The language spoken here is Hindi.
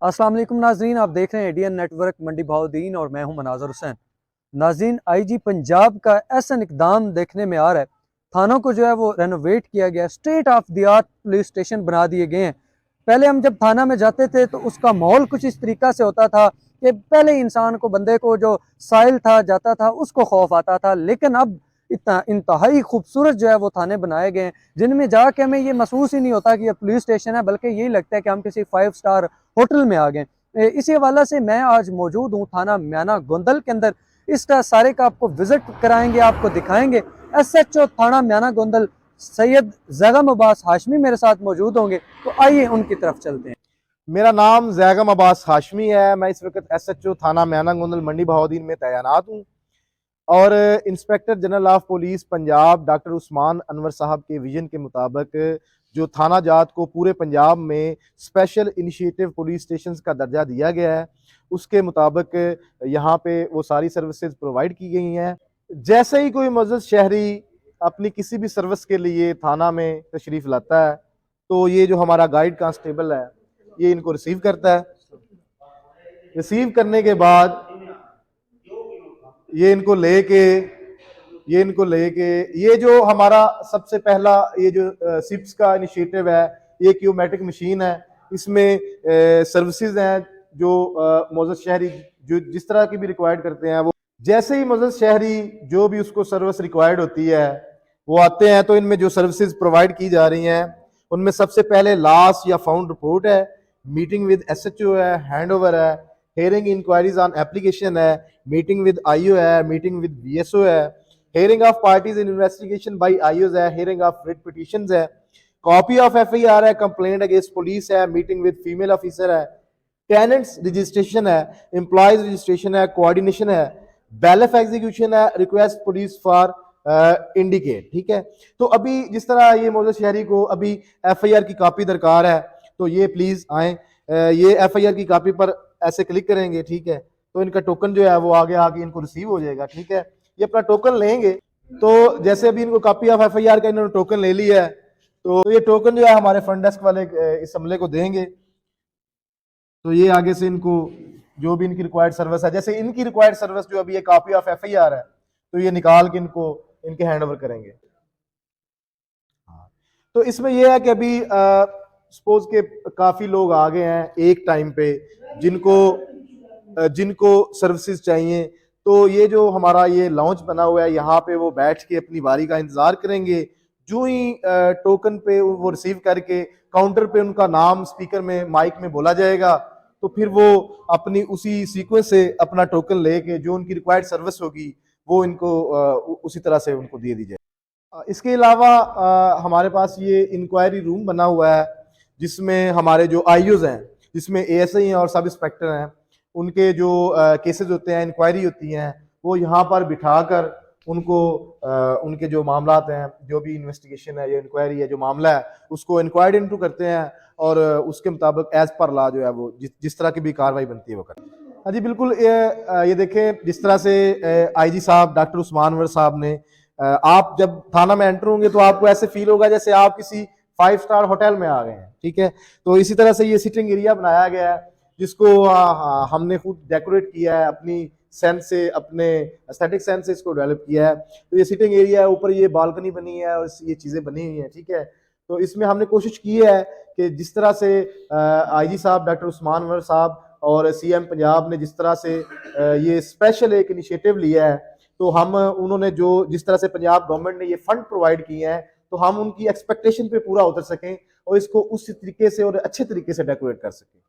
अस्सलाम वालेकुम नाजरीन, आप देख रहे हैं एडीएन नेटवर्क मंडी बहाउद्दीन और मैं हूं मनाजर हुसैन। नाजरीन, आईजी पंजाब का ऐसा इकदाम देखने में आ रहा है। थानों को जो है वो रेनोवेट किया गया, state of the art police station बना दिए गए हैं। पहले हम जब थाना में जाते थे तो उसका माहौल कुछ इस तरीका से होता था कि पहले इंसान को, बंदे को जो साइल था जाता था उसको खौफ आता था, लेकिन अब इतना इंतहाई खूबसूरत जो है वो थाने बनाए गए हैं जिनमें जाके हमें ये महसूस ही नहीं होता कि ये पुलिस स्टेशन है, बल्कि यही लगता है कि हम किसी 5 स्टार होटल में आ गए। इसी हवाले से मैं आज मौजूद हूँ थाना म्याना गोंदल के अंदर। इसका सारे का आपको विजिट कराएंगे, आपको दिखाएंगे। SHO थाना म्याना गोंदल सैयद जैगम अब्बास हाशमी मेरे साथ मौजूद होंगे, तो आइए उनकी तरफ चलते हैं। मेरा नाम जैगम अब्बास हाशमी है। मैं इस वक्त SHO थाना म्याना गोंदल मंडी बहाउद्दीन में तैनात हूँ और inspector general of police Punjab doctor Usman Anwar साहब के विजन के मुताबिक जो थाना जात को पूरे पंजाब में स्पेशल इनिशिएटिव पुलिस स्टेशन का दर्जा दिया गया है, उसके मुताबिक यहाँ पे वो सारी सर्विसेज प्रोवाइड की गई हैं। जैसे ही कोई मुअज़्ज़ज़ शहरी अपनी किसी भी सर्विस के लिए थाना में तशरीफ़ लाता है तो ये जो हमारा गाइड कांस्टेबल है ये इनको रिसीव करता है। रिसीव करने के बाद ये इनको लेके ये जो हमारा सबसे पहला ये जो सिप्स का इनिशिएटिव है, ये क्यूमेटिक मशीन है। इसमें सर्विसेज हैं जो मुअज़्ज़ज़ शहरी जो जिस तरह की भी रिक्वायर्ड करते हैं, वो जैसे ही मुअज़्ज़ज़ शहरी जो भी उसको सर्विस रिक्वायर्ड होती है वो आते हैं तो इनमें जो सर्विसेज प्रोवाइड की जा रही हैं उनमें सबसे पहले लास्ट या फाउंड रिपोर्ट है, मीटिंग विद SHO है, हैंड ओवर है, हेयरिंग इंक्वायरीज ऑन एप्लीकेशन है, मीटिंग विद IO है, मीटिंग विद VSO है, hearing of parties in investigation by IOs है, हेयरिंग ऑफ रिट पिटीशंस है, कॉपी ऑफ FIR है, कंप्लेंट अगेंस्ट पुलिस है, मीटिंग विद फीमेल ऑफिसर है, टेनेंट्स रजिस्ट्रेशन है, एम्प्लॉयज रजिस्ट्रेशन है, कोऑर्डिनेशन है, बैलेफ एग्जीक्यूशन है, रिक्वेस्ट पुलिस फॉर इंडिकेट। ठीक है, तो अभी जिस तरह ये मुअज़्ज़ज़ शहरी को अभी FIR की कॉपी दरकार है तो ये प्लीज आए, ये FIR की कॉपी पर ऐसे क्लिक करेंगे। ठीक है, तो इनका टोकन जो है वो आगे आके इनको रिसीव हो जाएगा। ठीक है, ये अपना टोकन लेंगे तो जैसे अभी इनको कॉपी ऑफ FIR का इन्होंने टोकन ले लिया है तो ये टोकन जो है हमारे फ्रंट डेस्क वाले इस अमले को देंगे। तो ये आगे से इनको जो भी इनकी रिक्वायर्ड सर्विस है, जैसे इनकी रिक्वायर्ड सर्विस जो अभी ये कॉपी ऑफ FIR है तो ये निकाल के इनको इनके हैंड ओवर करेंगे। तो इसमें यह है कि अभी सपोज के काफी लोग आ गए हैं एक टाइम पे जिनको सर्विसेज चाहिए, तो ये जो हमारा ये लॉन्च बना हुआ है यहाँ पे वो बैठ के अपनी बारी का इंतजार करेंगे। जो ही टोकन पे वो रिसीव करके काउंटर पे उनका नाम स्पीकर में माइक में बोला जाएगा तो फिर वो अपनी उसी सीक्वेंस से अपना टोकन लेके जो उनकी रिक्वायर्ड सर्विस होगी वो इनको उसी तरह से उनको दे दी जाए। इसके अलावा हमारे पास ये इंक्वायरी रूम बना हुआ है जिसमें हमारे जो IOs हैं, जिसमें ASI हैं और सब इंस्पेक्टर हैं, उनके जो केसेस होते हैं, इंक्वायरी होती हैं, वो यहाँ पर बिठाकर उनको उनके जो मामलात हैं, जो भी इन्वेस्टिगेशन है या इंक्वायरी है, जो मामला है उसको इंक्वायर्ड इनटू करते हैं और उसके मुताबिक एज पर लॉ जो है वो जिस तरह की भी कार्रवाई बनती है वो करते हैं। हाँ जी बिल्कुल, ये देखें जिस तरह से IG साहब डॉक्टर उस्मान अनवर साहब ने, आप जब थाना में एंटर होंगे तो आपको ऐसे फील होगा जैसे आप किसी 5 स्टार होटल में आ गए हैं। ठीक है, तो इसी तरह से ये सिटिंग एरिया बनाया गया है जिसको हमने खुद डेकोरेट किया है, अपनी सेंस से, अपने एस्थेटिक सेंस से इसको डेवलप किया है। तो ये सिटिंग एरिया है, ऊपर ये बालकनी बनी है और ये चीज़ें बनी हुई हैं। ठीक है, तो इसमें हमने कोशिश की है कि जिस तरह से IG साहब डॉक्टर उस्मान अनवर साहब और CM पंजाब ने जिस तरह से ये स्पेशल एक इनिशिएटिव लिया है, तो हम उन्होंने जो जिस तरह से पंजाब गवर्नमेंट ने ये फंड प्रोवाइड किए हैं तो हम उनकी एक्सपेक्टेशन पे पूरा उतर सकें और इसको उस तरीके से और अच्छे तरीके से डेकोरेट कर सकें।